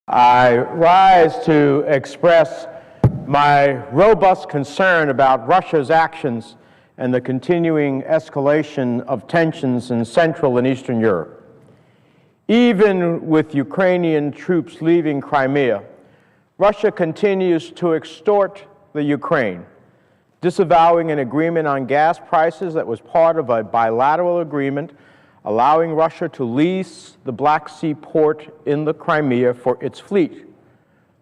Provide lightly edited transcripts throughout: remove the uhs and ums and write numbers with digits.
I rise to express my robust concern about Russia's actions and the continuing escalation of tensions in Central and Eastern Europe. Even with Ukrainian troops leaving Crimea, Russia continues to extort the Ukraine, disavowing an agreement on gas prices that was part of a bilateral agreement allowing Russia to lease the Black Sea port in the Crimea for its fleet.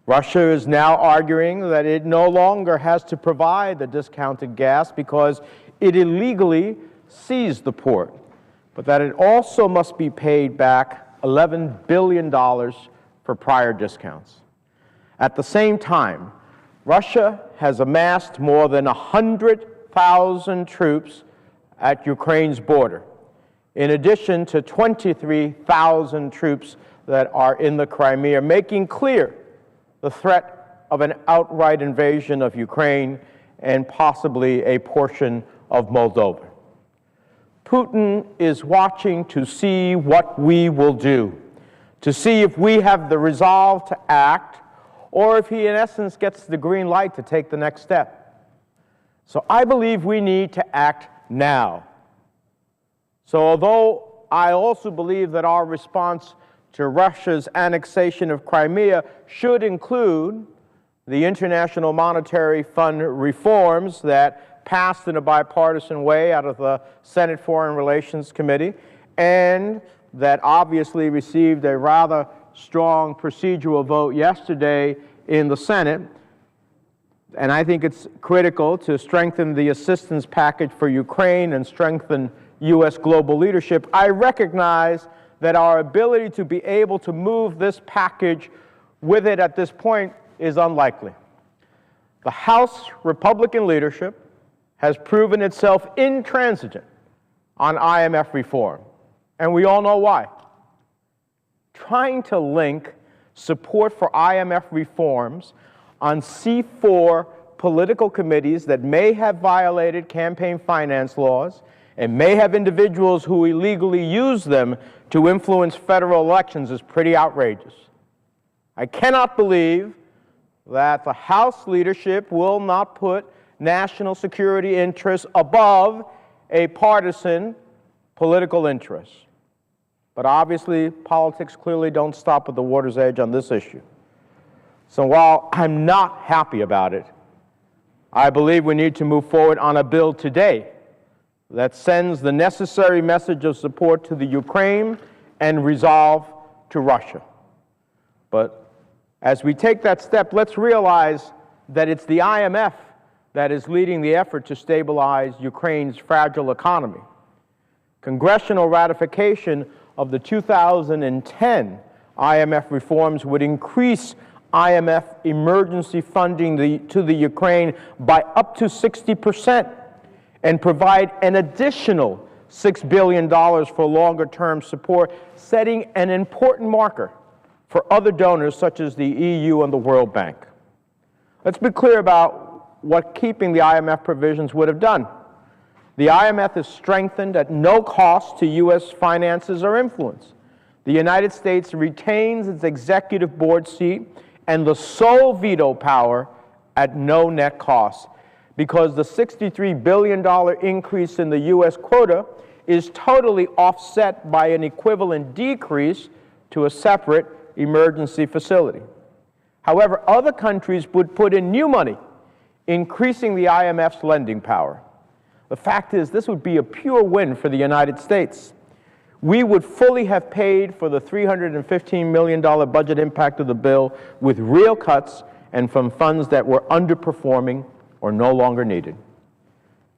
Russia is now arguing that it no longer has to provide the discounted gas because it illegally seized the port, but that it also must be paid back $11 billion for prior discounts. At the same time, Russia has amassed more than 100,000 troops at Ukraine's border, in addition to 23,000 troops that are in the Crimea, making clear the threat of an outright invasion of Ukraine and possibly a portion of Moldova. Putin is watching to see what we will do, to see if we have the resolve to act, or if he in essence gets the green light to take the next step. So I believe we need to act now. So although I also believe that our response to Russia's annexation of Crimea should include the International Monetary Fund reforms that passed in a bipartisan way out of the Senate Foreign Relations Committee, and that obviously received a rather strong procedural vote yesterday in the Senate, and I think it's critical to strengthen the assistance package for Ukraine and strengthen U.S. global leadership, I recognize that our ability to be able to move this package with it at this point is unlikely. The House Republican leadership has proven itself intransigent on IMF reform, and we all know why. Trying to link support for IMF reforms on C4 political committees that may have violated campaign finance laws and may have individuals who illegally use them to influence federal elections is pretty outrageous. I cannot believe that the House leadership will not put national security interests above a partisan political interest. But obviously, politics clearly don't stop at the water's edge on this issue. So while I'm not happy about it, I believe we need to move forward on a bill today that sends the necessary message of support to the Ukraine and resolve to Russia. But as we take that step, let's realize that it's the IMF that is leading the effort to stabilize Ukraine's fragile economy. Congressional ratification of the 2010 IMF reforms would increase IMF emergency funding to the Ukraine by up to 60%. and provide an additional $6 billion for longer-term support, setting an important marker for other donors such as the EU and the World Bank. Let's be clear about what keeping the IMF provisions would have done. The IMF is strengthened at no cost to U.S. finances or influence. The United States retains its executive board seat and the sole veto power at no net cost, because the $63 billion increase in the U.S. quota is totally offset by an equivalent decrease to a separate emergency facility. However, other countries would put in new money, increasing the IMF's lending power. The fact is, this would be a pure win for the United States. We would fully have paid for the $315 million budget impact of the bill with real cuts and from funds that were underperforming or no longer needed.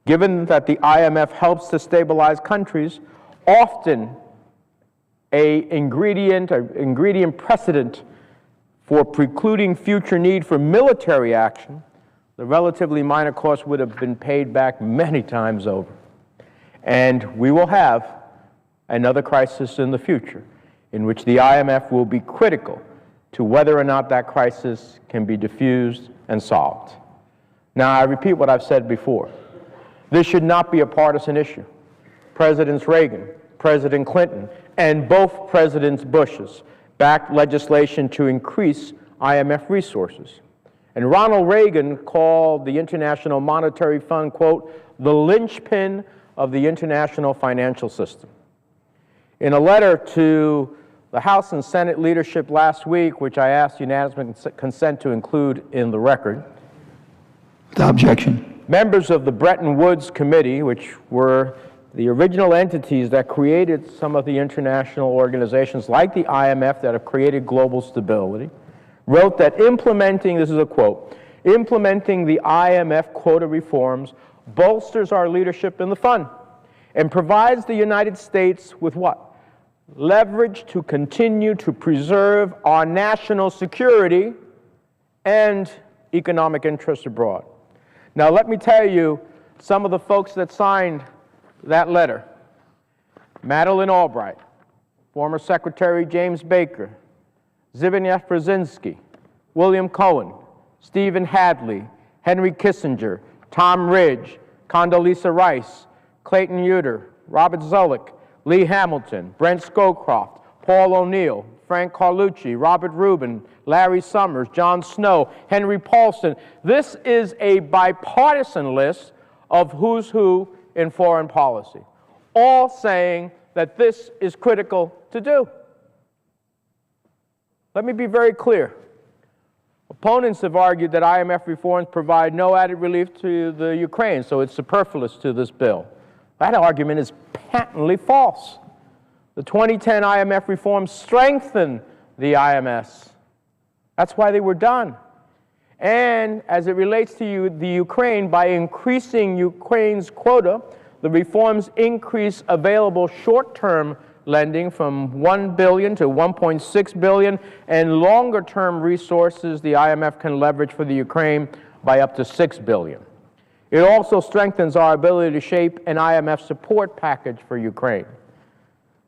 Given that the IMF helps to stabilize countries, often an ingredient precedent for precluding future need for military action, the relatively minor cost would have been paid back many times over. And we will have another crisis in the future in which the IMF will be critical to whether or not that crisis can be diffused and solved. Now, I repeat what I've said before. This should not be a partisan issue. Presidents Reagan, President Clinton, and both Presidents Bushes backed legislation to increase IMF resources. And Ronald Reagan called the International Monetary Fund, quote, the linchpin of the international financial system. In a letter to the House and Senate leadership last week, which I asked unanimous consent to include in the record, without objection, members of the Bretton Woods Committee, which were the original entities that created some of the international organizations like the IMF that have created global stability, wrote that implementing, this is a quote, implementing the IMF quota reforms bolsters our leadership in the fund and provides the United States with what? Leverage to continue to preserve our national security and economic interests abroad. Now, let me tell you some of the folks that signed that letter. Madeleine Albright, former Secretary James Baker, Zbigniew Brzezinski, William Cohen, Stephen Hadley, Henry Kissinger, Tom Ridge, Condoleezza Rice, Clayton Uter, Robert Zoellick, Lee Hamilton, Brent Scowcroft, Paul O'Neill, Frank Carlucci, Robert Rubin, Larry Summers, John Snow, Henry Paulson. This is a bipartisan list of who's who in foreign policy, all saying that this is critical to do. Let me be very clear. Opponents have argued that IMF reforms provide no added relief to the Ukraine, so it's superfluous to this bill. That argument is patently false. The 2010 IMF reforms strengthened the IMS. That's why they were done. And as it relates to the Ukraine, by increasing Ukraine's quota, the reforms increase available short-term lending from $1 billion to $1.6 billion, and longer-term resources the IMF can leverage for the Ukraine by up to $6 billion. It also strengthens our ability to shape an IMF support package for Ukraine.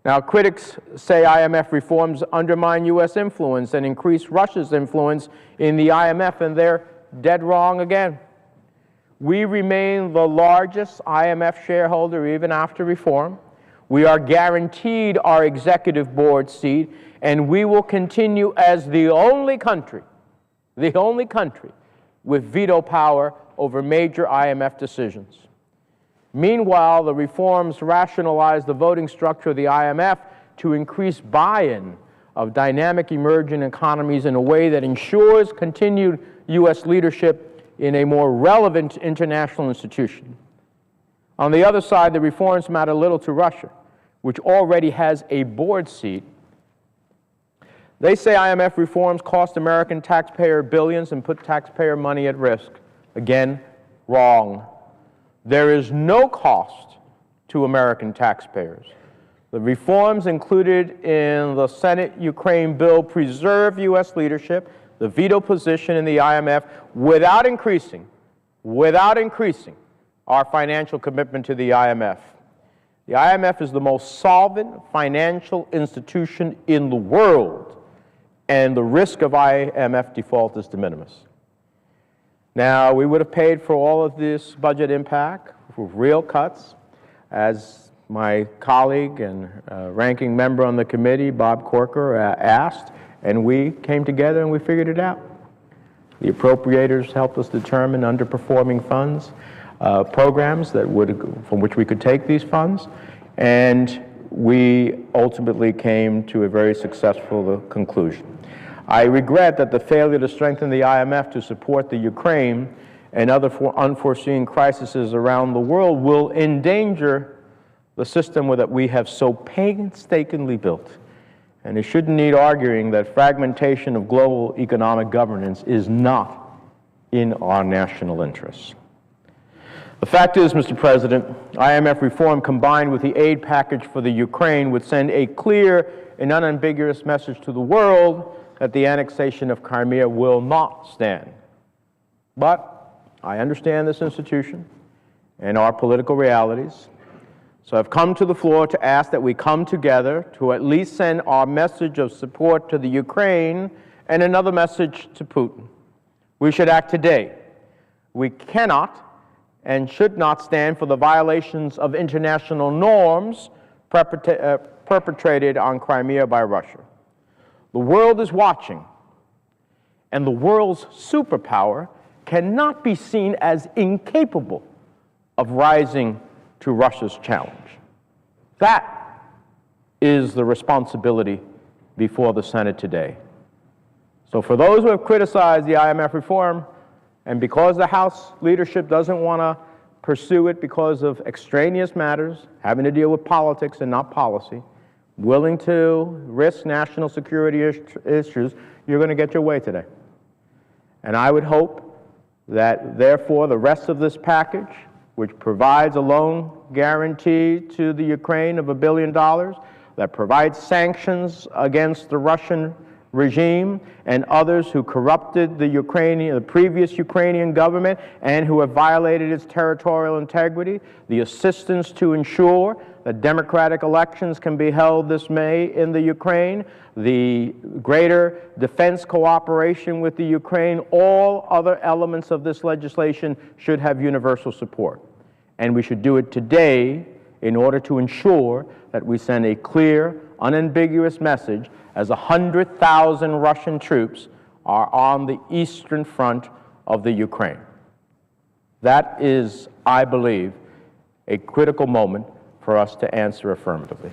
Now, critics say IMF reforms undermine U.S. influence and increase Russia's influence in the IMF, and they're dead wrong again. We remain the largest IMF shareholder even after reform. We are guaranteed our executive board seat, and we will continue as the only country with veto power over major IMF decisions. Meanwhile, the reforms rationalize the voting structure of the IMF to increase buy-in of dynamic emerging economies in a way that ensures continued U.S. leadership in a more relevant international institution. On the other side, the reforms matter little to Russia, which already has a board seat. They say IMF reforms cost American taxpayer billions and put taxpayer money at risk. Again, wrong. There is no cost to American taxpayers. The reforms included in the Senate Ukraine bill preserve U.S. leadership, the veto position in the IMF, without increasing our financial commitment to the IMF. The IMF is the most solvent financial institution in the world, and the risk of IMF default is de minimis. Now, we would have paid for all of this budget impact with real cuts, as my colleague and ranking member on the committee, Bob Corker, asked, and we came together and we figured it out. The appropriators helped us determine underperforming funds, programs from which we could take these funds, and we ultimately came to a very successful conclusion. I regret that the failure to strengthen the IMF to support the Ukraine and other unforeseen crises around the world will endanger the system that we have so painstakingly built. And it shouldn't need arguing that fragmentation of global economic governance is not in our national interests. The fact is, Mr. President, IMF reform combined with the aid package for the Ukraine would send a clear and unambiguous message to the world that the annexation of Crimea will not stand. But I understand this institution and our political realities, so I've come to the floor to ask that we come together to at least send our message of support to the Ukraine and another message to Putin. We should act today. We cannot and should not stand for the violations of international norms perpetrated on Crimea by Russia. The world is watching, and the world's superpower cannot be seen as incapable of rising to Russia's challenge. That is the responsibility before the Senate today. So for those who have criticized the IMF reform, and because the House leadership doesn't want to pursue it because of extraneous matters having to deal with politics and not policy, willing to risk national security issues, you're going to get your way today. And I would hope that, therefore, the rest of this package, which provides a loan guarantee to the Ukraine of $1 billion, that provides sanctions against the Russian regime and others who corrupted the previous Ukrainian government and who have violated its territorial integrity, the assistance to ensure that democratic elections can be held this May in the Ukraine, the greater defense cooperation with the Ukraine, all other elements of this legislation should have universal support. And we should do it today in order to ensure that we send a clear, unambiguous message as 100,000 Russian troops are on the eastern front of the Ukraine. That is, I believe, a critical moment for us to answer affirmatively.